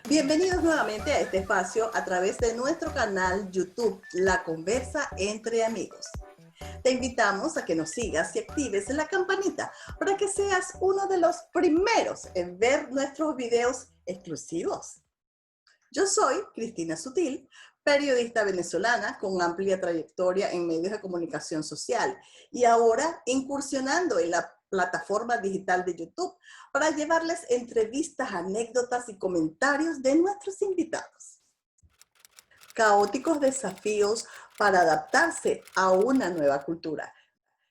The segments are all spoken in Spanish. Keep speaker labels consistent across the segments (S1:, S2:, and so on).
S1: Bienvenidos nuevamente a este espacio a través de nuestro canal YouTube, La Conversa Entre Amigos. Te invitamos a que nos sigas y actives la campanita para que seas uno de los primeros en ver nuestros videos exclusivos. Yo soy Cristina Sutil, periodista venezolana con amplia trayectoria en medios de comunicación social y ahora incursionando en la plataforma digital de YouTube para llevarles entrevistas, anécdotas y comentarios de nuestros invitados. Caóticos desafíos para adaptarse a una nueva cultura.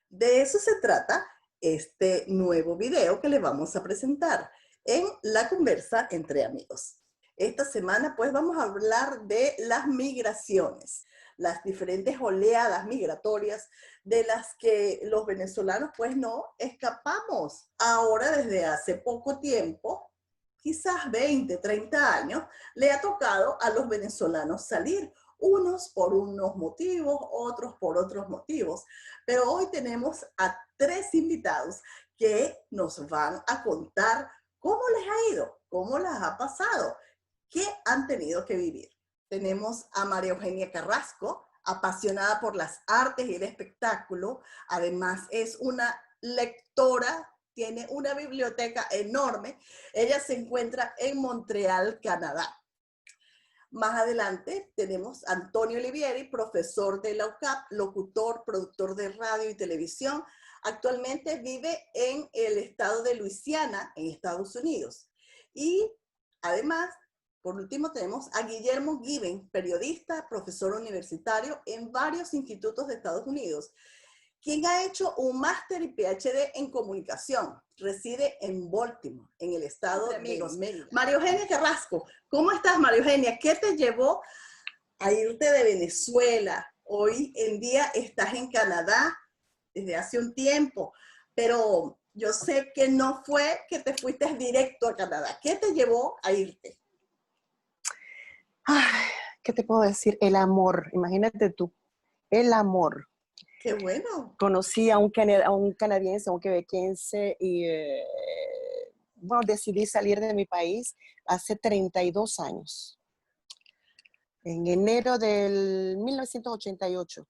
S1: De eso se trata este nuevo video que les vamos a presentar en La Conversa Entre Amigos. Esta semana pues vamos a hablar de las migraciones, las diferentes oleadas migratorias de las que los venezolanos pues no escapamos. Ahora desde hace poco tiempo, quizás 20, 30 años, le ha tocado a los venezolanos salir, unos por unos motivos, otros por otros motivos. Pero hoy tenemos a 3 invitados que nos van a contar cómo les ha ido, cómo les ha pasado, qué han tenido que vivir. Tenemos a María Eugenia Carrasco, apasionada por las artes y el espectáculo. Además es una lectora, tiene una biblioteca enorme. Ella se encuentra en Montreal, Canadá. Más adelante tenemos a Antonio Olivieri, profesor de la UCAP, locutor, productor de radio y televisión. Actualmente vive en el estado de Luisiana, en Estados Unidos. Y además, por último, tenemos a Guillermo Given, periodista, profesor universitario en varios institutos de Estados Unidos, quien ha hecho un máster y PhD en comunicación. Reside en Baltimore, en el estado de Maryland. María Eugenia Carrasco, ¿cómo estás, María Eugenia? ¿Qué te llevó a irte de Venezuela? Hoy en día estás en Canadá desde hace un tiempo, pero yo sé que no fue que te fuiste directo a Canadá. ¿Qué te llevó a irte?
S2: Ay, ¿qué te puedo decir? El amor, imagínate tú, el amor.
S1: ¡Qué bueno!
S2: Conocí a un canadiense, a un quebequense y bueno, decidí salir de mi país hace 32 años. En enero del 1988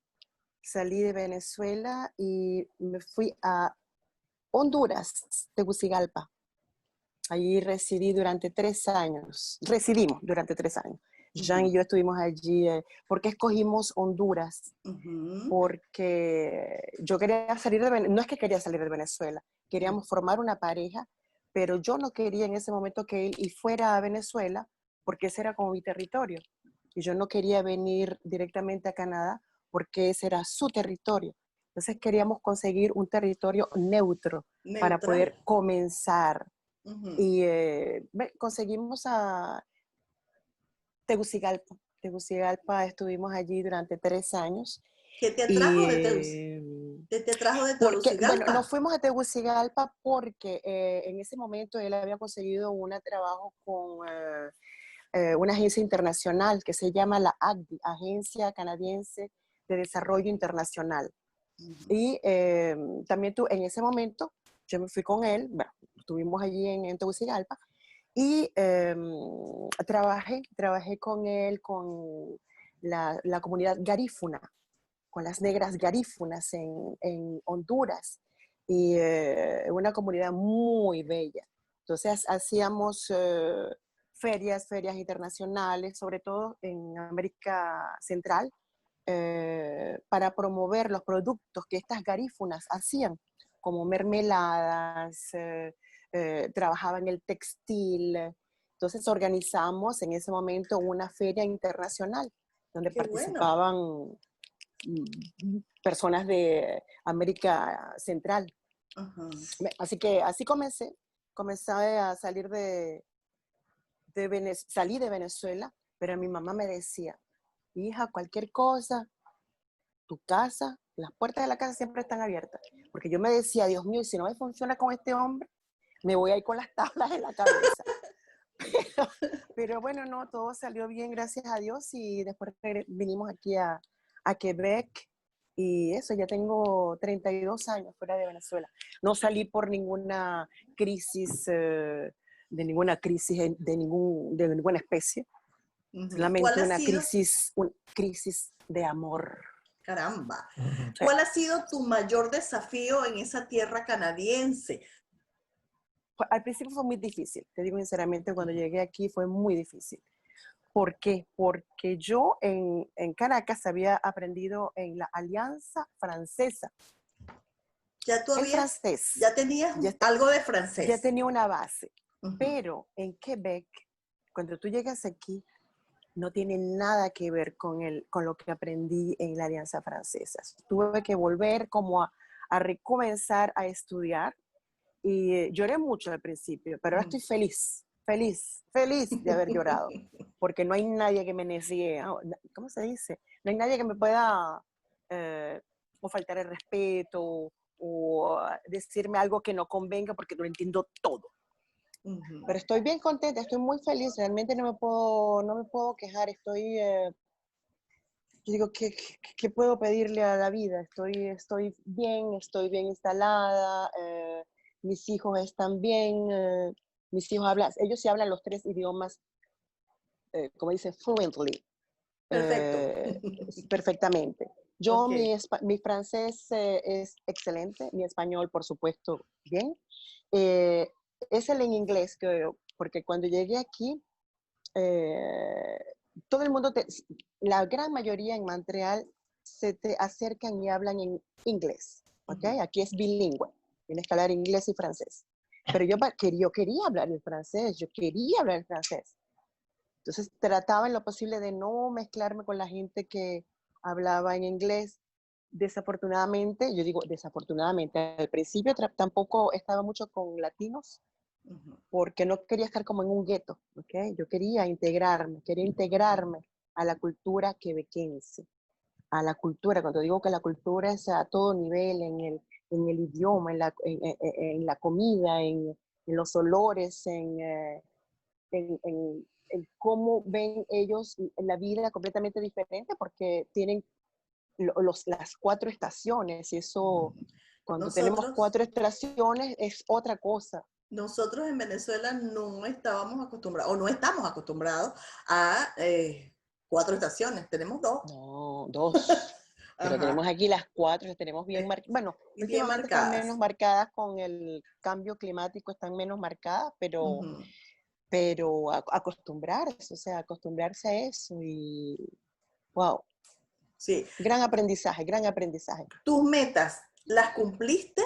S2: salí de Venezuela y me fui a Honduras, Tegucigalpa. Allí residimos durante 3 años. Jean y yo estuvimos allí. ¿Por qué escogimos Honduras? Porque yo quería salir de Venezuela. No es que quería salir de Venezuela, queríamos formar una pareja, pero yo no quería en ese momento que él fuera a Venezuela, porque ese era como mi territorio. Y yo no quería venir directamente a Canadá, porque ese era su territorio. Entonces queríamos conseguir un territorio neutro para poder comenzar. Y conseguimos a Tegucigalpa. Tegucigalpa, estuvimos allí durante 3 años.
S1: ¿Qué te atrajo de Tegucigalpa? ¿Qué te atrajo de Tegucigalpa?
S2: Bueno, nos fuimos a Tegucigalpa porque en ese momento él había conseguido un trabajo con una agencia internacional que se llama la ACDI, Agencia Canadiense de Desarrollo Internacional. Y también en ese momento yo me fui con él, bueno, estuvimos allí en Tegucigalpa, y trabajé con él, con la comunidad garífuna, con las negras garífunas en Honduras, y una comunidad muy bella. Entonces hacíamos ferias internacionales, sobre todo en América Central, para promover los productos que estas garífunas hacían, como mermeladas, trabajaba en el textil. Entonces organizamos en ese momento una feria internacional donde participaban personas de América Central. Así que así comencé a salir salí de Venezuela, pero mi mamá me decía: hija, cualquier cosa, tu casa, las puertas de la casa siempre están abiertas. Porque yo me decía, Dios mío, si no me funciona con este hombre, me voy a ir con las tablas en la cabeza. Pero bueno, no, todo salió bien, gracias a Dios, y después vinimos aquí a Quebec, y eso, ya tengo 32 años fuera de Venezuela. No salí por ninguna crisis, de ninguna especie,
S1: Ujú.
S2: solamente una crisis de amor.
S1: Caramba,
S2: Sí.
S1: ¿cuál ha sido tu mayor desafío en esa tierra canadiense?
S2: Al principio fue muy difícil, te digo sinceramente, cuando llegué aquí fue muy difícil. ¿Por qué? Porque yo en Caracas había aprendido en la Alianza Francesa,
S1: Ya tú
S2: el
S1: habías,
S2: francés,
S1: ya tenías algo de
S2: ya
S1: francés.
S2: tenía una base,
S1: Ujú.
S2: pero en Quebec, cuando tú llegas aquí, no tiene nada que ver con lo que aprendí en la Alianza Francesa. Tuve que volver como a recomenzar a estudiar, y lloré mucho al principio, pero ahora estoy feliz, feliz, feliz de haber llorado, porque no hay nadie que me niegue, ¿cómo se dice? No hay nadie que me pueda eh, o faltar el respeto o decirme algo que no convenga, porque lo entiendo todo.
S1: Ujú.
S2: Pero estoy bien contenta, estoy muy feliz, realmente no me puedo quejar, yo digo, ¿qué puedo pedirle a la vida? Estoy bien instalada, mis hijos están bien, mis hijos ellos sí hablan los 3 idiomas, como dice, fluently,
S1: Perfecto.
S2: eh, perfectamente. Yo,
S1: Ok.
S2: mi francés es excelente, mi español, por supuesto, bien. Eh, es el en inglés, porque cuando llegué aquí, eh, todo el mundo, la gran mayoría en Montreal se te acercan y hablan en inglés, ¿ok?
S1: Ujú.
S2: Aquí es bilingüe, tienes que hablar inglés y francés. Pero yo quería hablar el francés, yo quería hablar el francés. Entonces trataba en lo posible de no mezclarme con la gente que hablaba en inglés. Desafortunadamente, yo digo desafortunadamente, al principio tampoco estaba mucho con latinos,
S1: Ujú.
S2: porque no quería estar como en un gueto, ¿ok? Yo quería integrarme a la cultura quebequense, a la cultura, cuando digo que la cultura es a todo nivel, en el idioma, en la comida, en los olores, en cómo ven ellos la vida completamente diferente, porque tienen las 4 estaciones, y eso,
S1: Ujú.
S2: cuando tenemos
S1: Nosotros,
S2: 4 estaciones, es otra cosa.
S1: nosotros en Venezuela no estábamos acostumbrados, o no estamos acostumbrados a 4 estaciones. Tenemos dos.
S2: No, 2. Pero
S1: Ajá.
S2: tenemos aquí las 4, tenemos bien
S1: Es-
S2: marcadas. Bueno,
S1: Bien
S2: últimamente están menos
S1: marcadas.
S2: marcadas con el cambio climático, están menos marcadas,
S1: Ujú.
S2: pero acostumbrarse, o sea, acostumbrarse a eso, y wow,
S1: Sí.
S2: gran aprendizaje, gran aprendizaje.
S1: ¿Tus metas las cumpliste?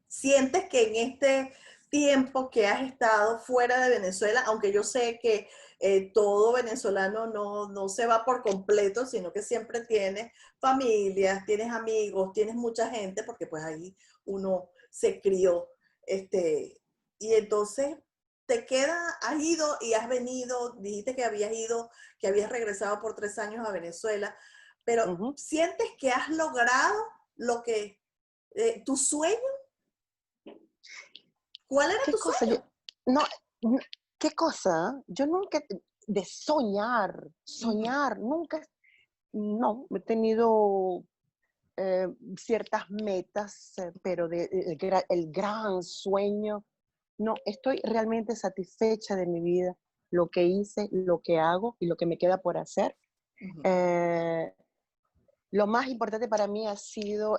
S1: ¿Sientes que en este tiempo que has estado fuera de Venezuela, aunque yo sé que todo venezolano no se va por completo, sino que siempre tienes familias, tienes amigos, tienes mucha gente, porque pues ahí uno se crió, y entonces te queda, has ido y has venido, dijiste que habías ido, que habías regresado por 3 años a Venezuela, pero
S2: Ujú.
S1: ¿sientes que has logrado lo que, tu sueño? ¿Cuál era
S2: ¿Qué
S1: tu
S2: cosa? Yo,
S1: sueño?
S2: no, ¿qué cosa? Yo nunca, de soñar,
S1: Ujú,
S2: soñar, nunca, no, he tenido ciertas metas, pero el gran sueño, no, estoy realmente satisfecha de mi vida, lo que hice, lo que hago y lo que me queda por hacer.
S1: ujú,
S2: Eh, lo más importante para mí ha sido,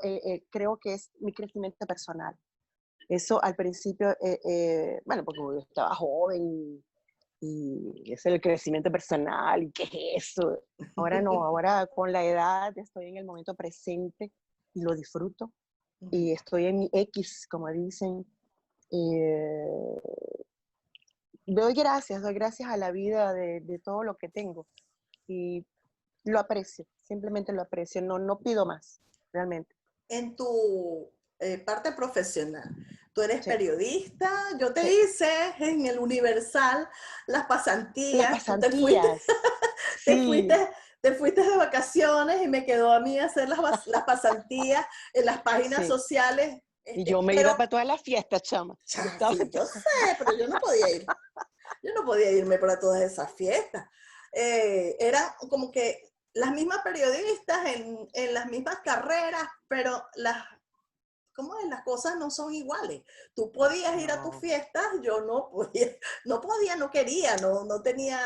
S2: creo que es mi crecimiento personal. Eso al principio, bueno, porque yo estaba joven y es el crecimiento personal, ¿y qué es eso? Ahora no, ahora con la edad estoy en el momento presente y lo disfruto,
S1: ujú.
S2: y estoy en mi X, como dicen. Eh, doy gracias a la vida de todo lo que tengo, y lo aprecio, simplemente lo aprecio, no pido más, realmente.
S1: En tu parte profesional, tú eres
S2: Sí,
S1: periodista, yo te
S2: sí.
S1: hice en el Universal las
S2: Las
S1: pasantías, tú
S2: pasantías,
S1: te
S2: sí.
S1: fuiste, te fuiste de vacaciones y me quedó a mí hacer las pasantías en las páginas
S2: Sí,
S1: sociales,
S2: y yo me iba
S1: pero
S2: para todas las fiestas, chama. Yo estaba
S1: sí, yo sé, pero yo no podía ir. Yo podía irme para todas esas fiestas. Eran como que las mismas periodistas en las mismas carreras, pero ¿cómo es? Las cosas no son iguales. Tú podías ir a tus
S2: No.
S1: fiestas, yo no podía, no quería, no tenía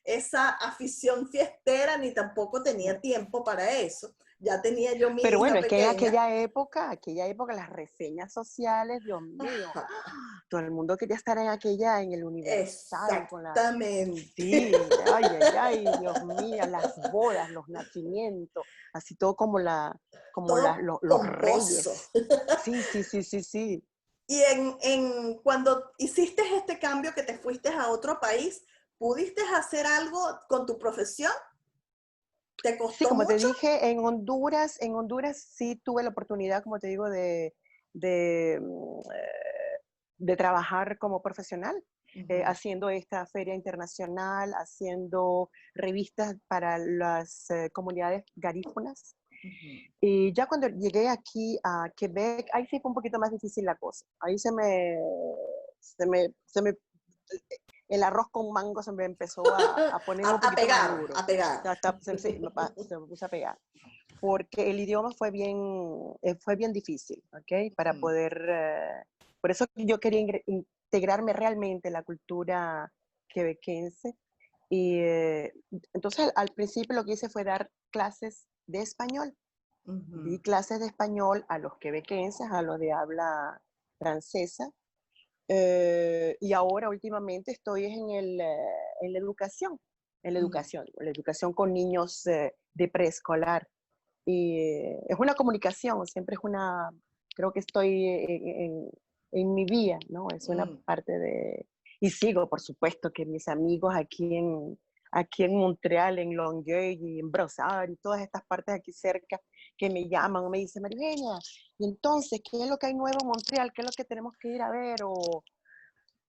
S1: esa afición fiestera, ni tampoco tenía tiempo para eso. Ya tenía yo mi
S2: Pero bueno,
S1: hija
S2: es que en
S1: pequeña.
S2: aquella época las reseñas sociales, Dios mío,
S1: Ajá,
S2: todo el mundo quería estar en el Universal con la...
S1: exactamente.
S2: Sí, ay, ay, ay, Dios mío, las bodas, los nacimientos, así todo
S1: Todo
S2: los
S1: pomposo.
S2: reyes. Sí, sí, sí, sí, sí.
S1: Y cuando hiciste este cambio que te fuiste a otro país, ¿pudiste hacer algo con tu profesión? ¿Te
S2: Sí,
S1: costó
S2: como te
S1: mucho?
S2: dije, en Honduras sí tuve la oportunidad, como te digo, de, de trabajar como profesional,
S1: Ujú,
S2: haciendo esta feria internacional, haciendo revistas para las comunidades garífunas.
S1: ujú.
S2: Y ya cuando llegué aquí a Quebec, ahí sí fue un poquito más difícil la cosa. Ahí se me el arroz con mango se me empezó a poner un
S1: A
S2: poquito más
S1: pegar,
S2: duro.
S1: a pegar.
S2: Sí, se me puso a pegar. Porque el idioma fue bien difícil, ¿ok? Para
S1: Ujú,
S2: poder... por eso yo quería integrarme realmente en la cultura quebequense. Y entonces al principio lo que hice fue dar clases de español. Di
S1: ujú.
S2: clases de español a los quebequenses, a los de habla francesa, y ahora últimamente estoy en
S1: Mm.
S2: la educación con niños de preescolar. Y es una comunicación, siempre es una, creo que estoy en mi vía, ¿no? Es una
S1: Mm.
S2: parte de... Y sigo, por supuesto, que mis amigos aquí en Montreal, en Longueuil y en Brossard y todas estas partes aquí cerca que me llaman, me dicen, María Eugenia, y entonces, ¿qué es lo que hay nuevo en Montreal? ¿Qué es lo que tenemos que ir a ver? O,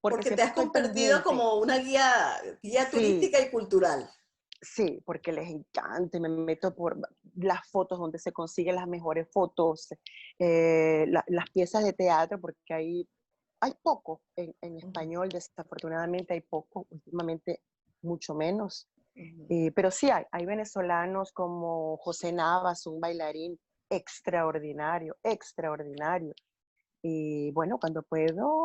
S2: porque
S1: Porque te
S2: siempre
S1: has
S2: estoy
S1: convertido
S2: pendiente.
S1: como una guía
S2: Sí,
S1: turística y cultural.
S2: sí, porque les encanta, y me meto por las fotos donde se consiguen las mejores fotos, las piezas de teatro, porque hay poco en
S1: Ujú,
S2: español, desafortunadamente hay poco, últimamente mucho menos.
S1: ujú.
S2: Pero sí hay venezolanos como José Navas, un bailarín extraordinario, extraordinario. Y bueno, cuando puedo,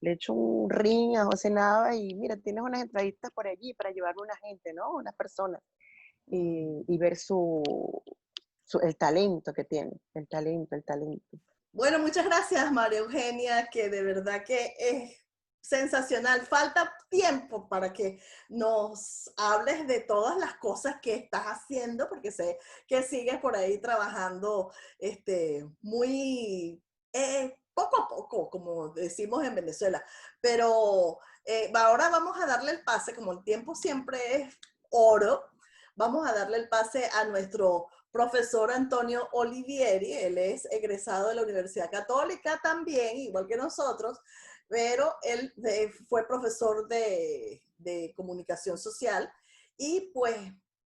S2: le echo un ring a José Nava y mira, tienes unas entraditas por allí para llevarme una gente, ¿no? Unas personas
S1: Mm.
S2: y ver el talento que tiene, el talento.
S1: Bueno, muchas gracias, María Eugenia, que de verdad que es sensacional. Falta tiempo para que nos hables de todas las cosas que estás haciendo, porque sé que sigues por ahí trabajando muy poco a poco, como decimos en Venezuela. Pero ahora vamos a darle el pase, como el tiempo siempre es oro, vamos a darle el pase a nuestro profesor Antonio Olivieri. Él es egresado de la Universidad Católica también, igual que nosotros, pero él fue profesor de comunicación social y pues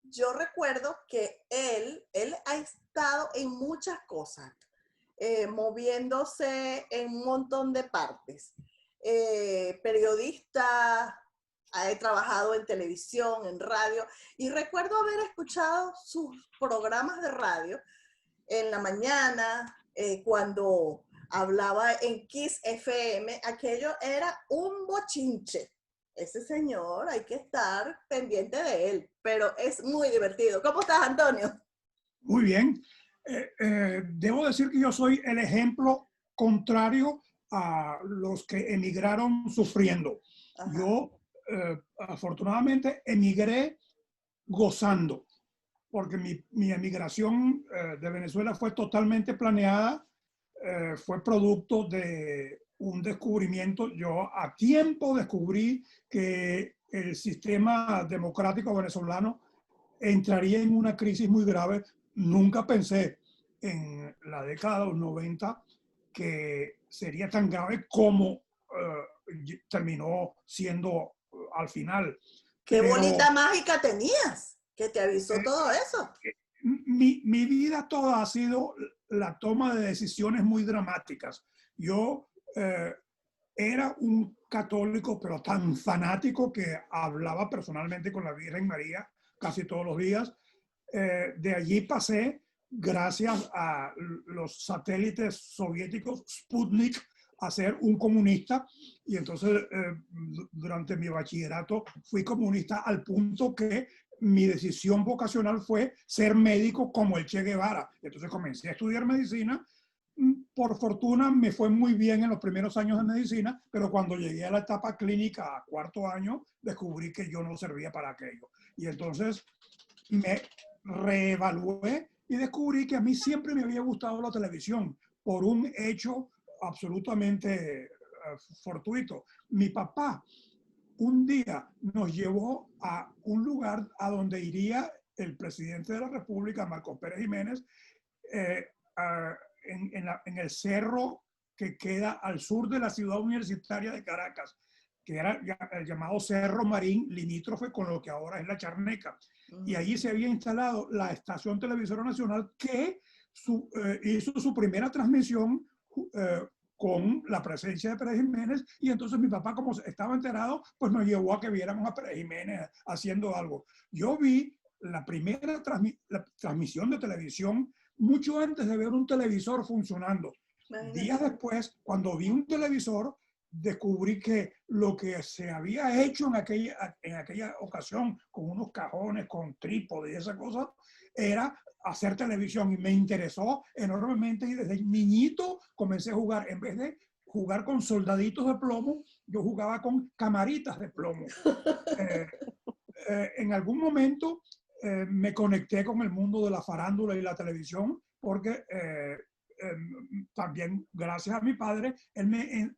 S1: yo recuerdo que él ha estado en muchas cosas, moviéndose en un montón de partes. Periodista, he trabajado en televisión, en radio, y recuerdo haber escuchado sus programas de radio en la mañana, cuando hablaba en Kiss FM, aquello era un bochinche. Ese señor, hay que estar pendiente de él, pero es muy divertido. ¿Cómo estás, Antonio?
S3: Muy bien. Debo decir que yo soy el ejemplo contrario a los que emigraron sufriendo.
S1: Ajá.
S3: Yo, afortunadamente, emigré gozando, porque mi emigración de Venezuela fue totalmente planeada, fue producto de un descubrimiento. Yo a tiempo descubrí que el sistema democrático venezolano entraría en una crisis muy grave. Nunca pensé en la década de los 90 que sería tan grave como terminó siendo al final.
S1: Qué
S3: Pero
S1: bolita mágica tenías que te avisó todo eso.
S3: mi vida toda ha sido la toma de decisiones muy dramáticas. Yo era un católico, pero tan fanático que hablaba personalmente con la Virgen María casi todos los días. De allí pasé, gracias a los satélites soviéticos Sputnik, a ser un comunista. Y entonces durante mi bachillerato fui comunista al punto que mi decisión vocacional fue ser médico como el Che Guevara. Entonces comencé a estudiar medicina. Por fortuna me fue muy bien en los primeros años de medicina, pero cuando llegué a la etapa clínica, a cuarto año, descubrí que yo no servía para aquello. Y entonces me reevalué y descubrí que a mí siempre me había gustado la televisión por un hecho absolutamente fortuito. Mi papá un día nos llevó a un lugar a donde iría el presidente de la República, Marcos Pérez Jiménez, en el cerro que queda al sur de la ciudad universitaria de Caracas, que era el llamado Cerro Marín, limítrofe con lo que ahora es la Charneca. Y allí se había instalado la estación televisora nacional que hizo su primera transmisión con la presencia de Pérez Jiménez, y entonces mi papá, como estaba enterado, pues nos llevó a que viéramos a Pérez Jiménez haciendo algo. Yo vi la primera transmisión de televisión mucho antes de ver un televisor funcionando. Días después, cuando vi un televisor, descubrí que lo que se había hecho en aquella ocasión, con unos cajones, con trípode y esa cosa, era hacer televisión, y me interesó enormemente, y desde niñito comencé a jugar. En vez de jugar con soldaditos de plomo, yo jugaba con camaritas de plomo. En algún momento me conecté con el mundo de la farándula y la televisión, porque también gracias a mi padre, él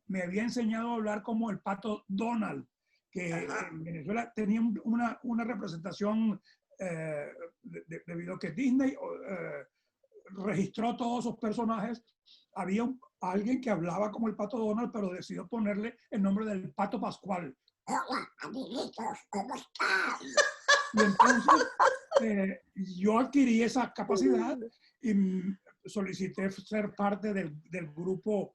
S3: me había enseñado a hablar como el Pato Donald, que en Venezuela tenía una representación debido a que Disney registró todos esos personajes. Había alguien que hablaba como el Pato Donald, pero decidió ponerle el nombre del Pato Pascual. Hola, amiguitos, ¿cómo están? Y entonces yo adquirí esa capacidad y solicité ser parte del grupo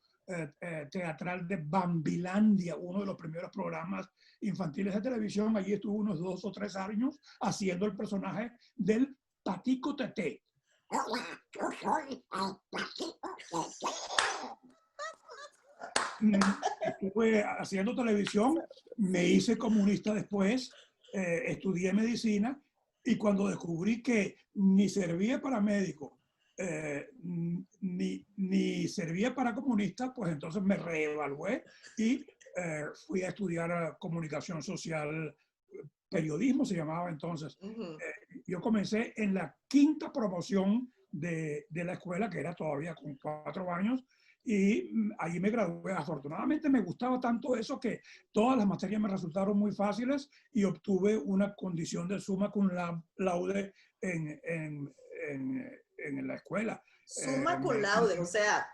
S3: teatral de Bambilandia, uno de los primeros programas infantiles de televisión. Allí estuve unos 2 o 3 años haciendo el personaje del Patico Teté. Hola, yo soy el Patico Teté. Estuve haciendo televisión, me hice comunista después, estudié medicina, y cuando descubrí que ni servía para médico, ni servía para comunista, pues entonces me reevalué y fui a estudiar comunicación social, periodismo se llamaba entonces. Yo comencé en la 5ª promoción de la escuela, que era todavía con 4 años, y allí me gradué. Afortunadamente me gustaba tanto eso que todas las materias me resultaron muy fáciles, y obtuve una condición de summa cum laude en la escuela.
S1: Summa cum laude, o sea,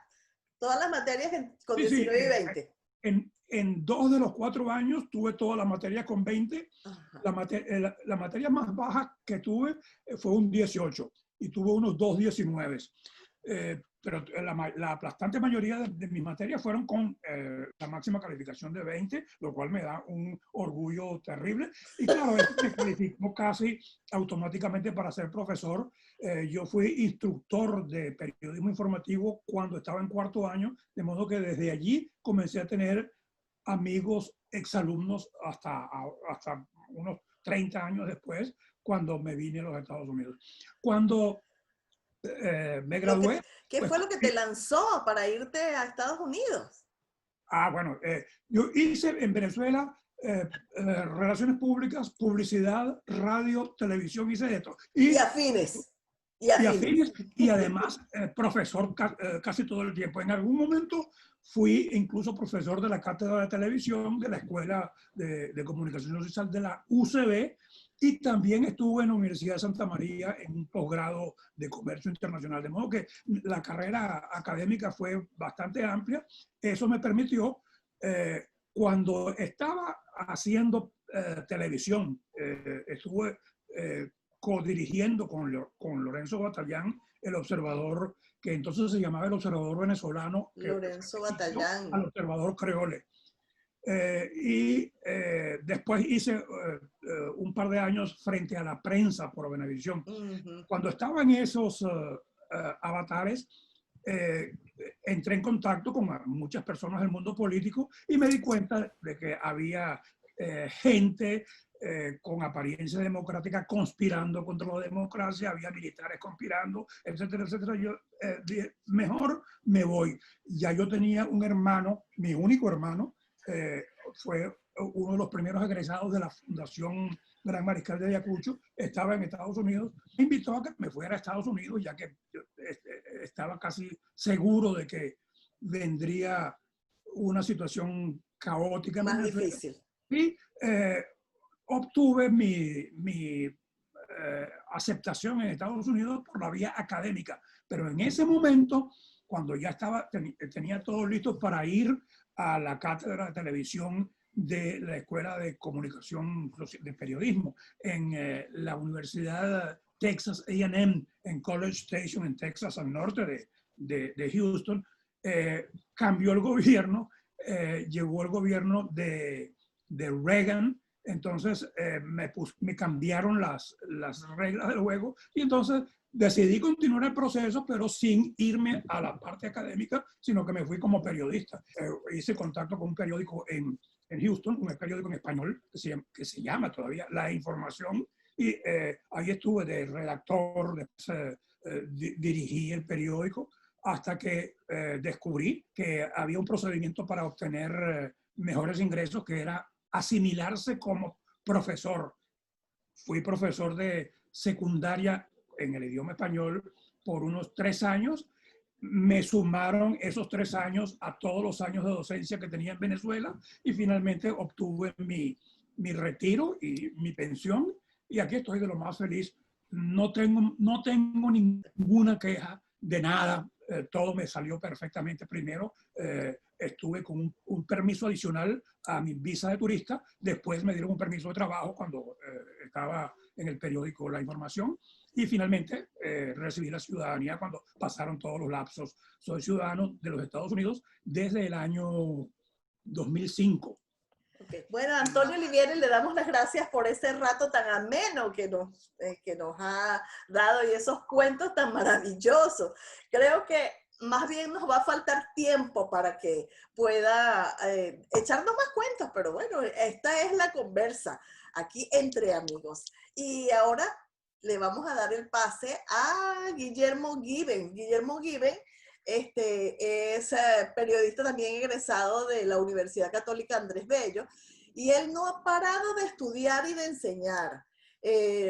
S1: todas las materias con 19 y 20.
S3: En 2 de los 4 años tuve todas las materias con 20. La materia más baja que tuve fue un 18, y tuve unos 2 19. Pero la aplastante mayoría de mis materias fueron con la máxima calificación de 20, lo cual me da un orgullo terrible. Y claro, esto me calificó casi automáticamente para ser profesor. Yo fui instructor de periodismo informativo cuando estaba en 4º año, de modo que desde allí comencé a tener amigos exalumnos hasta unos 30 años después, cuando me vine a los Estados Unidos. Cuando me gradué.
S1: ¿Qué fue lo que te lanzó para irte a Estados Unidos?
S3: Bueno, yo hice en Venezuela relaciones públicas, publicidad, radio, televisión, hice esto.
S1: Y afines.
S3: Y además profesor casi todo el tiempo. En algún momento fui incluso profesor de la cátedra de televisión de la Escuela de Comunicación Social de la UCB, y también estuve en la Universidad de Santa María en un posgrado de comercio internacional. De modo que la carrera académica fue bastante amplia. Eso me permitió, cuando estaba haciendo televisión, estuve codirigiendo con Lorenzo Batallán el Observador, que entonces se llamaba el Observador Venezolano.
S1: Lorenzo Batallán.
S3: Al Observador Creole. Después hice un par de años frente a la prensa por Venevisión. Cuando estaba en esos avatares, entré en contacto con muchas personas del mundo político y me di cuenta de que había gente con apariencia democrática conspirando contra la democracia, había militares conspirando, etcétera, etcétera. Yo dije, mejor me voy. Ya yo tenía un hermano, mi único hermano, fue uno de los primeros egresados de la Fundación Gran Mariscal de Ayacucho, estaba en Estados Unidos, me invitó a que me fuera a Estados Unidos, ya que estaba casi seguro de que vendría una situación caótica.
S1: Más difícil.
S3: Y obtuve mi aceptación en Estados Unidos por la vía académica. Pero en ese momento, cuando ya tenía todo listo para ir a la cátedra de televisión de la Escuela de Comunicación de Periodismo en la Universidad Texas A&M, en College Station, en Texas, al norte de Houston, cambió el gobierno, llegó el gobierno de Reagan. Entonces me cambiaron las reglas del juego y entonces decidí continuar el proceso, pero sin irme a la parte académica, sino que me fui como periodista. Hice contacto con un periódico en Houston, un periódico en español que se llama todavía La Información, y ahí estuve de redactor, después dirigí el periódico, hasta que descubrí que había un procedimiento para obtener mejores ingresos, que era asimilarse como profesor. Fui profesor de secundaria en el idioma español por unos 3 años. Me sumaron esos 3 años a todos los años de docencia que tenía en Venezuela y finalmente obtuve mi retiro y mi pensión. Y aquí estoy de lo más feliz. No tengo ninguna queja de nada. Todo me salió perfectamente. Primero estuve con un permiso adicional a mi visa de turista. Después me dieron un permiso de trabajo cuando estaba en el periódico La Información. Y finalmente recibí la ciudadanía cuando pasaron todos los lapsos. Soy ciudadano de los Estados Unidos desde el año 2005.
S1: Okay. Bueno, Antonio Olivieri, le damos las gracias por ese rato tan ameno que nos ha dado y esos cuentos tan maravillosos. Creo que más bien nos va a faltar tiempo para que pueda echarnos más cuentos, pero bueno, esta es la conversa aquí entre amigos. Y ahora le vamos a dar el pase a Guillermo Given. Guillermo Given es periodista también egresado de la Universidad Católica Andrés Bello, y él no ha parado de estudiar y de enseñar,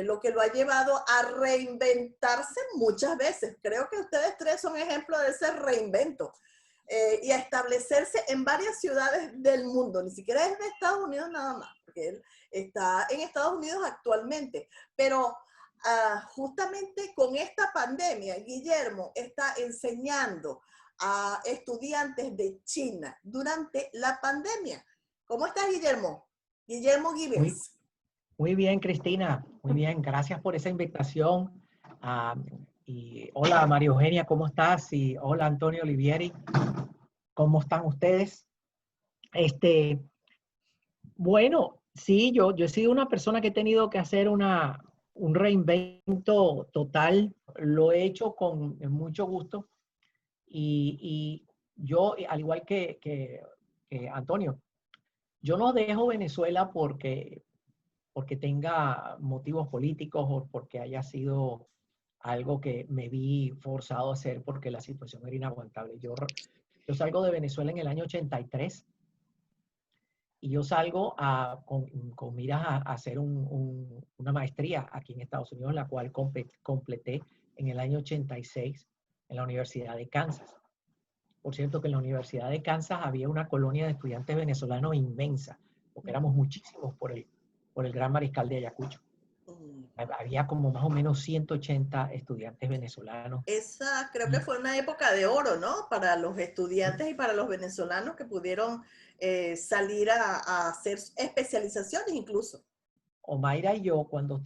S1: lo que lo ha llevado a reinventarse muchas veces. Creo que ustedes tres son ejemplos de ese reinvento, y a establecerse en varias ciudades del mundo, ni siquiera es de Estados Unidos nada más, porque él está en Estados Unidos actualmente, pero justamente con esta pandemia, Guillermo está enseñando a estudiantes de China durante la pandemia. ¿Cómo estás, Guillermo? Guillermo Gibbons.
S4: Muy bien, Cristina. Muy bien. Gracias por esa invitación. Y hola, María Eugenia, ¿cómo estás? Y hola, Antonio Olivieri. ¿Cómo están ustedes? Bueno, sí, yo he sido una persona que he tenido que hacer un reinvento total. Lo he hecho con mucho gusto. Y yo, al igual que Antonio, yo no dejo Venezuela porque tenga motivos políticos o porque haya sido algo que me vi forzado a hacer porque la situación era inaguantable. Yo salgo de Venezuela en el año 83 y yo salgo con miras a hacer una maestría aquí en Estados Unidos, la cual completé en el año 86 en la Universidad de Kansas. Por cierto, que en la Universidad de Kansas había una colonia de estudiantes venezolanos inmensa, porque éramos muchísimos por el Gran Mariscal de Ayacucho. Había como más o menos 180 estudiantes venezolanos.
S1: Esa creo que fue una época de oro, ¿no? Para los estudiantes y para los venezolanos que pudieron salir a hacer especializaciones incluso.
S4: Omaira y yo, cuando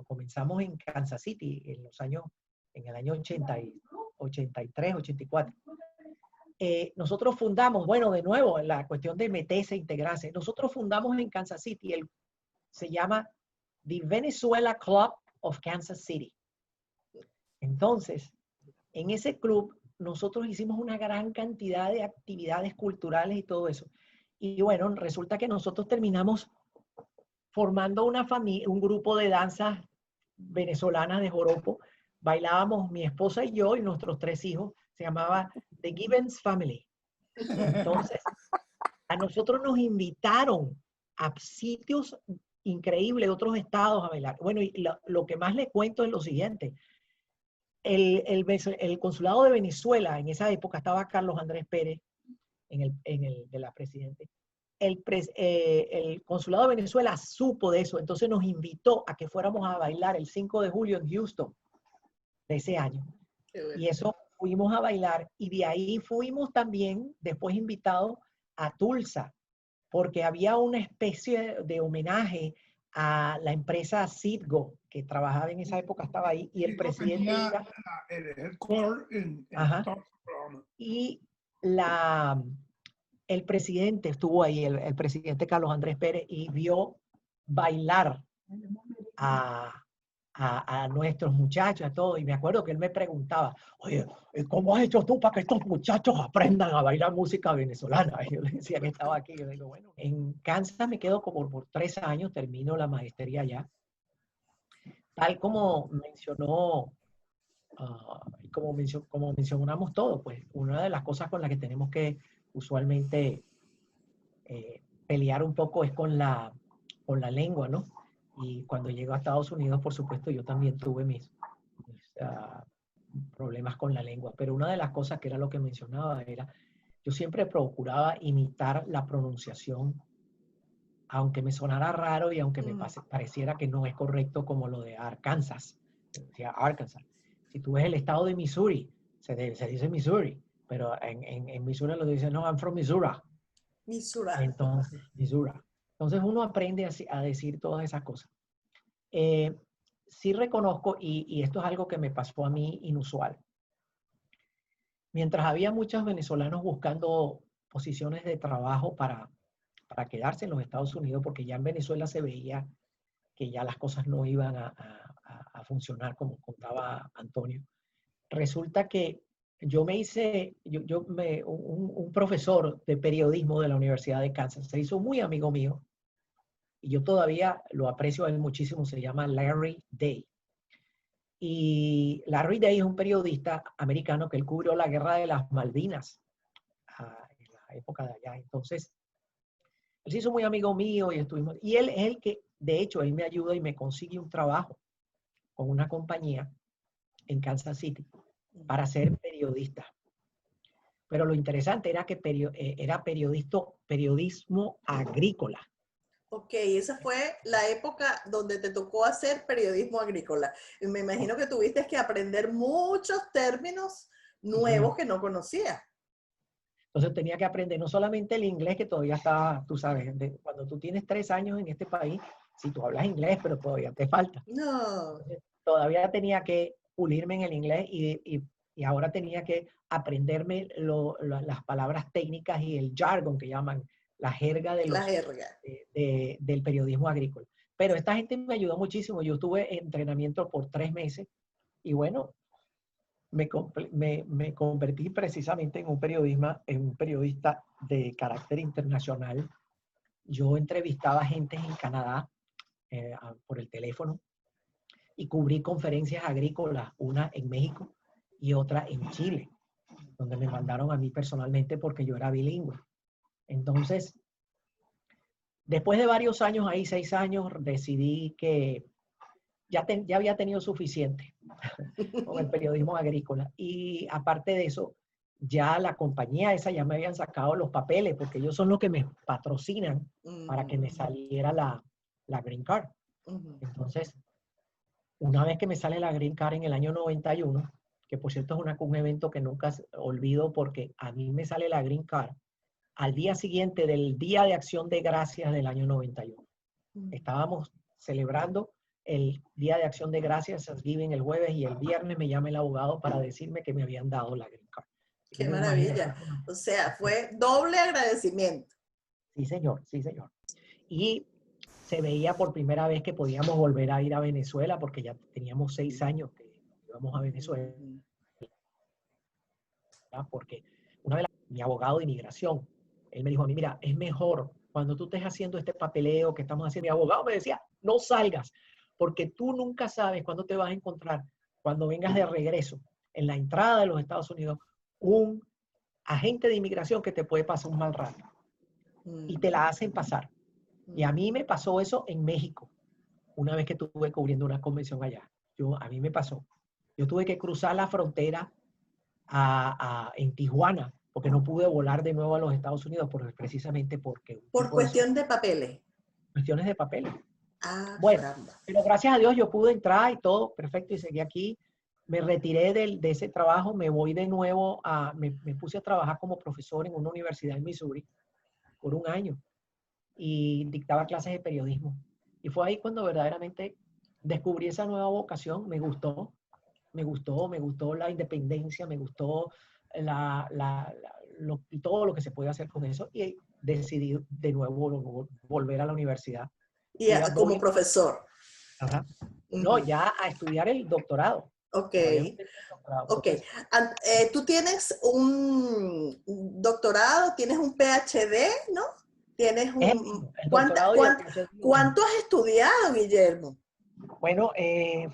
S4: comenzamos en Kansas City, en el año 83, 84, nosotros fundamos, bueno, de nuevo, la cuestión de meterse, integrarse. Nosotros fundamos en Kansas City, se llama The Venezuela Club of Kansas City. Entonces, en ese club, nosotros hicimos una gran cantidad de actividades culturales y todo eso. Y bueno, resulta que nosotros terminamos formando una familia, un grupo de danzas venezolanas de joropo. Bailábamos mi esposa y yo y nuestros 3 hijos. Se llamaba The Gibbons Family. Entonces, a nosotros nos invitaron a sitios increíbles de otros estados a bailar. Bueno, y lo que más les cuento es lo siguiente. El consulado de Venezuela, en esa época estaba Carlos Andrés Pérez, de la presidente. El consulado de Venezuela supo de eso, entonces nos invitó a que fuéramos a bailar el 5 de julio en Houston de ese año. Y eso fuimos a bailar y de ahí fuimos también después invitados a Tulsa, porque había una especie de homenaje a la empresa Citgo, que trabajaba en esa época, estaba ahí, y el presidente iba,
S3: el headquarter en
S4: ajá, y el presidente estuvo ahí, el presidente Carlos Andrés Pérez, y vio bailar a nuestros muchachos, a todos. Y me acuerdo que él me preguntaba, oye, ¿cómo has hecho tú para que estos muchachos aprendan a bailar música venezolana? Y yo le decía que estaba aquí. Yo le digo, bueno, en Kansas me quedo como por 3 años, termino la maestría allá. Tal como mencionó, como mencionamos todos, pues una de las cosas con las que tenemos que usualmente pelear un poco es con la lengua, ¿no? Y cuando llego a Estados Unidos, por supuesto, yo también tuve mis problemas con la lengua. Pero una de las cosas que era lo que mencionaba era, yo siempre procuraba imitar la pronunciación, aunque me sonara raro y aunque me pareciera que no es correcto, como lo de Arkansas. Decía Arkansas. Si tú ves el estado de Missouri, se dice Missouri, pero en Missouri lo dicen, no, I'm from Missouri.
S1: Missouri.
S4: Entonces, Missouri. Entonces uno aprende a decir todas esas cosas. Sí reconozco, y esto es algo que me pasó a mí inusual. Mientras había muchos venezolanos buscando posiciones de trabajo para quedarse en los Estados Unidos, porque ya en Venezuela se veía que ya las cosas no iban a funcionar como contaba Antonio. Resulta que yo me hice, un profesor de periodismo de la Universidad de Kansas se hizo muy amigo mío, y yo todavía lo aprecio a él muchísimo, se llama Larry Day. Y Larry Day es un periodista americano que él cubrió la guerra de las Malvinas en la época de allá. Entonces, él se hizo muy amigo mío y él es el que, de hecho, él me ayuda y me consigue un trabajo con una compañía en Kansas City para ser periodista. Pero lo interesante era que era periodismo agrícola.
S1: Ok, esa fue la época donde te tocó hacer periodismo agrícola. Y me imagino que tuviste que aprender muchos términos nuevos que no conocías.
S4: Entonces tenía que aprender no solamente el inglés, que todavía está, tú sabes, cuando tú tienes 3 años en este país, si tú hablas inglés, pero todavía te falta.
S1: No.
S4: Entonces, todavía tenía que pulirme en el inglés y ahora tenía que aprenderme las palabras técnicas y el jargon que llaman, la jerga, del periodismo agrícola. Pero esta gente me ayudó muchísimo. Yo tuve entrenamiento por 3 meses y bueno, me convertí precisamente en un periodista de carácter internacional. Yo entrevistaba gente en Canadá por el teléfono y cubrí conferencias agrícolas, una en México y otra en Chile, donde me mandaron a mí personalmente porque yo era bilingüe. Entonces, después de varios años, ahí 6 años, decidí que ya había tenido suficiente con el periodismo agrícola. Y aparte de eso, ya la compañía esa ya me habían sacado los papeles, porque ellos son los que me patrocinan para que me saliera la Green Card. Entonces, una vez que me sale la Green Card en el año 91, que por cierto es un evento que nunca olvido, porque a mí me sale la Green Card al día siguiente del Día de Acción de Gracias del año 91. Estábamos celebrando el Día de Acción de Gracias, Thanksgiving, el jueves, y el viernes me llama el abogado para decirme que me habían dado la Green Card.
S1: Qué
S4: Entonces,
S1: maravilla.
S4: imagínate.
S1: O sea, fue doble agradecimiento.
S4: Sí, señor, sí, señor. Y se veía por primera vez que podíamos volver a ir a Venezuela, porque ya teníamos 6 años que íbamos a Venezuela, porque mi abogado de inmigración, él me dijo a mí, mira, es mejor cuando tú estés haciendo este papeleo que estamos haciendo. Mi abogado me decía, no salgas, porque tú nunca sabes cuándo te vas a encontrar, cuando vengas de regreso, en la entrada de los Estados Unidos, un agente de inmigración que te puede pasar un mal rato. Y te la hacen pasar. Y a mí me pasó eso en México, una vez que estuve cubriendo una convención allá. A mí me pasó. Yo tuve que cruzar la frontera en Tijuana, porque no pude volar de nuevo a los Estados Unidos, precisamente porque un
S1: Por
S4: tipo de
S1: cuestión de papeles.
S4: cuestiones de papeles.
S1: Ah,
S4: Bueno,
S1: caramba.
S4: pero gracias a Dios yo pude entrar y todo, perfecto, y seguí aquí. Me retiré de ese trabajo, me voy de nuevo me puse a trabajar como profesor en una universidad en Missouri por un año y dictaba clases de periodismo. Y fue ahí cuando verdaderamente descubrí esa nueva vocación, me gustó la independencia, me gustó todo lo que se puede hacer con eso y decidí de nuevo volver a la universidad.
S1: Y como
S4: Voy,
S1: profesor.
S4: ajá, no,
S1: Ujú.
S4: ya a estudiar el doctorado.
S1: Ok,
S4: Todavía no tengo el doctorado.
S1: ok.
S4: Entonces,
S1: Tú tienes un doctorado, tienes un PhD, ¿no? Tienes
S4: es el
S1: un...
S4: mismo, el doctorado y el PhD.
S1: ¿Cuánto has estudiado, Guillermo?
S4: Bueno,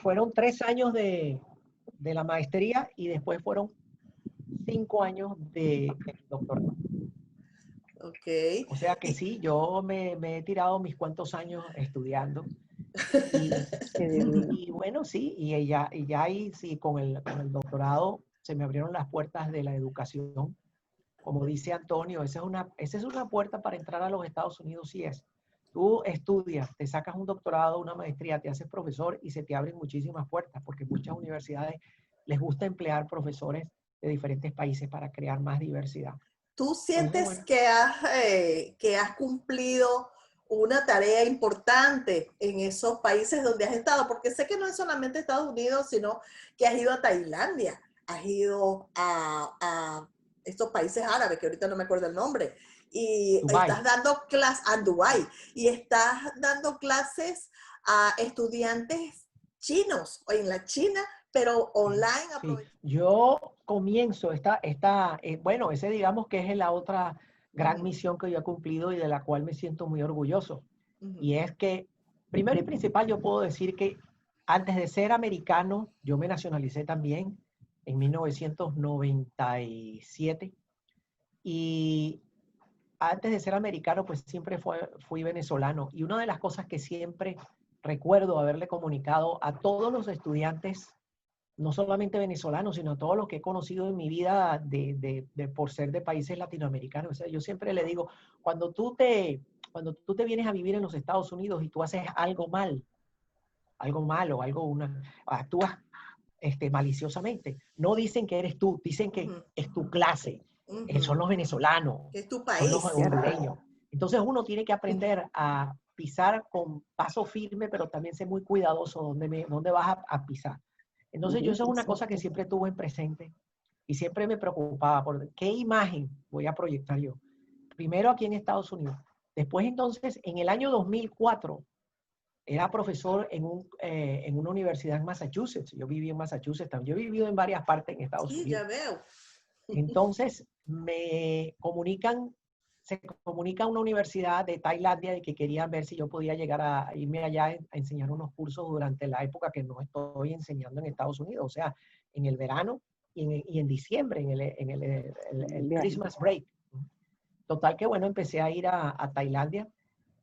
S4: fueron 3 años de la maestría y después fueron 5 años de doctorado.
S1: Ok.
S4: O sea que
S1: Y,
S4: sí, yo me he tirado mis cuantos años estudiando y,
S2: Qué divino.
S4: y bueno, sí, y ya ahí sí, con el doctorado se me abrieron las puertas de la educación. Como dice Antonio, esa es una puerta para entrar a los Estados Unidos, sí es. Tú estudias, te sacas un doctorado, una maestría, te haces profesor y se te abren muchísimas puertas, porque muchas universidades les gusta emplear profesores de diferentes países para crear más diversidad.
S1: ¿Tú
S4: Entonces,
S1: sientes
S4: bueno,
S1: que has cumplido una tarea importante en esos países donde has estado? Porque sé que no es solamente Estados Unidos, sino que has ido a Tailandia, has ido a estos países árabes, que ahorita no me acuerdo el nombre, y
S4: Dubái.
S1: estás dando clases a Dubái, y estás dando clases a estudiantes chinos o en la China, pero online.
S4: Sí, yo comienzo bueno, ese digamos que es la otra gran
S1: Ujú,
S4: misión que yo he cumplido y de la cual me siento muy orgulloso.
S1: ujú.
S4: Y es que, primero y principal, yo puedo decir que antes de ser americano, yo me nacionalicé también en 1997. Y antes de ser americano, pues siempre fui venezolano. Y una de las cosas que siempre recuerdo haberle comunicado a todos los estudiantes no solamente venezolanos, sino todos los que he conocido en mi vida por ser de países latinoamericanos. O sea, yo siempre le digo, cuando tú te vienes a vivir en los Estados Unidos y tú haces algo mal, algo malo, actúas maliciosamente, no dicen que eres tú, dicen que
S1: Ujú,
S4: es tu clase, son
S1: ujú.
S4: los venezolanos,
S1: Que es tu
S4: son los
S1: país.
S2: Cierto.
S4: hondureños. Entonces uno tiene que aprender a pisar con paso firme, pero también ser muy cuidadoso dónde vas a pisar. Entonces yo
S2: Ujú,
S4: eso es una cosa que
S2: exacto.
S4: siempre tuve en presente y siempre me preocupaba por qué imagen voy a proyectar yo. Primero aquí en Estados Unidos. Después entonces, en el año 2004, era profesor en una universidad en Massachusetts. Yo viví en Massachusetts también. Yo he vivido en varias partes en Estados
S1: Sí,
S4: Unidos.
S1: ya veo.
S4: Entonces se comunica una universidad de Tailandia de que querían ver si yo podía llegar a irme allá a enseñar unos cursos durante la época que no estoy enseñando en Estados Unidos, o sea, en el verano y en diciembre, en el
S2: Invierno.
S4: Christmas break. Total que bueno, empecé a ir a Tailandia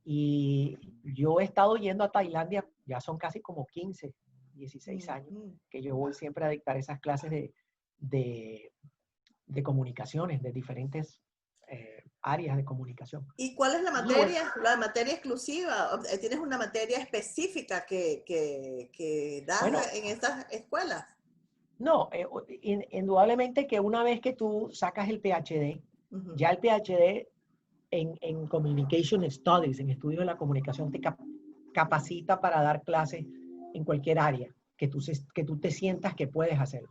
S4: y yo he estado yendo a Tailandia, ya son casi como 15, 16 años,
S1: Ujú.
S4: que yo voy siempre a dictar esas clases de, de comunicaciones, de diferentes áreas de comunicación.
S1: ¿Y cuál es la
S4: Entonces, bueno,
S1: materia? La materia exclusiva. ¿Tienes una materia específica que das
S4: bueno,
S1: en estas escuelas?
S4: no, indudablemente que una vez que tú sacas el PhD,
S1: Ujú.
S4: ya el PhD en Communication Studies, en estudios de la comunicación, te capacita para dar clases en cualquier área que tú te sientas que puedes hacerlo.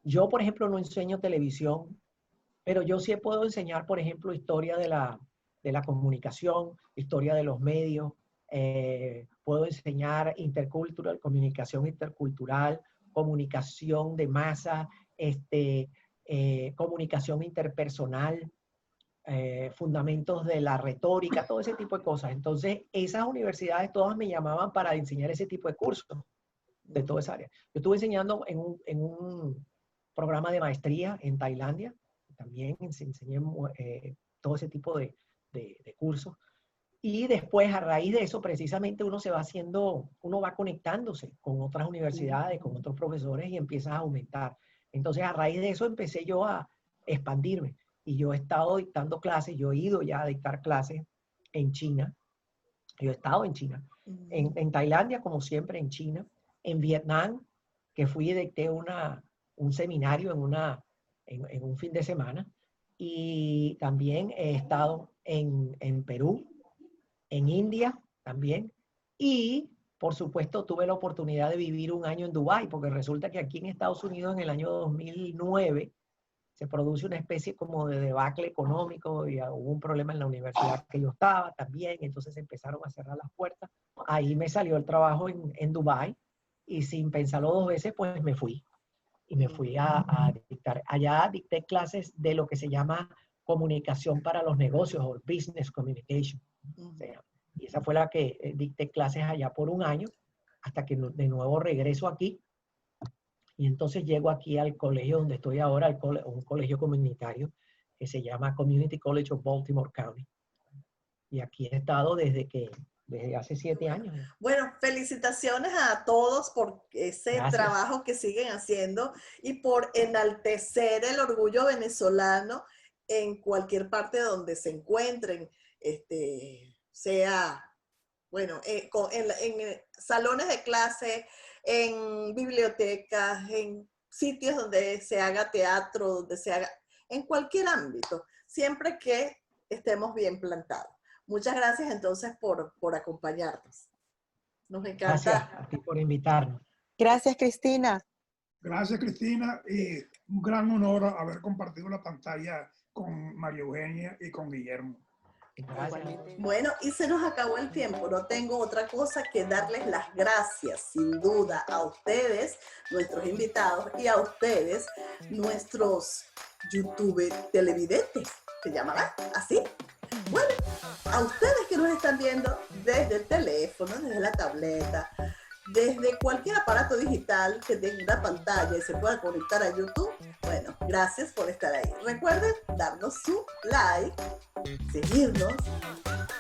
S4: Yo, por ejemplo, no enseño televisión Pero yo sí puedo enseñar, por ejemplo, historia de la comunicación, historia de los medios, puedo enseñar comunicación intercultural, comunicación de masa, comunicación interpersonal, fundamentos de la retórica, todo ese tipo de cosas. Entonces, esas universidades todas me llamaban para enseñar ese tipo de cursos de toda esa área. Yo estuve enseñando en un programa de maestría en Tailandia, también enseñé todo ese tipo de cursos. Y después, a raíz de eso, precisamente uno va conectándose con otras universidades, con otros profesores y empiezas a aumentar. Entonces, a raíz de eso empecé yo a expandirme. Y yo he estado dictando clases, yo he ido ya a dictar clases en China. Yo he estado en China. En Tailandia, como siempre, en China. En Vietnam, que fui y dicté un seminario en un fin de semana. Y también he estado en Perú, en India también. Y, por supuesto, tuve la oportunidad de vivir un año en Dubái, porque resulta que aquí en Estados Unidos, en el año 2009, se produce una especie como de debacle económico y hubo un problema en la universidad que yo estaba también, entonces empezaron a cerrar las puertas. Ahí me salió el trabajo en Dubái y sin pensarlo dos veces, pues me fui. Y me fui a dictar. Allá dicté clases de lo que se llama comunicación para los negocios o business communication. O sea, y esa fue la que dicté clases allá por un año, hasta que de nuevo regreso aquí. Y entonces llego aquí al colegio donde estoy ahora, un colegio comunitario que se llama Community College of Baltimore County. Y aquí he estado desde hace 7 años.
S1: Bueno, felicitaciones a todos por ese trabajo que siguen haciendo y por enaltecer el orgullo venezolano en cualquier parte donde se encuentren, sea, bueno, en salones de clase, en bibliotecas, en sitios donde se haga teatro, donde se haga, en cualquier ámbito, siempre que estemos bien plantados. Muchas gracias entonces por acompañarnos. Nos encanta.
S4: Gracias a ti por invitarnos.
S2: Gracias, Cristina.
S3: Gracias, Cristina. Y un gran honor haber compartido la pantalla con María Eugenia y con Guillermo.
S4: Gracias.
S1: Bueno, y se nos acabó el tiempo. No tengo otra cosa que darles las gracias, sin duda, a ustedes, nuestros invitados, y a ustedes, nuestros YouTube televidentes. ¿Se llamará así? Bueno, a ustedes que nos están viendo desde el teléfono, desde la tableta, desde cualquier aparato digital que tenga una pantalla y se pueda conectar a YouTube, bueno, gracias por estar ahí. Recuerden darnos su like, seguirnos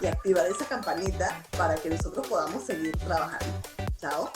S1: y activar esa campanita para que nosotros podamos seguir trabajando. Chao.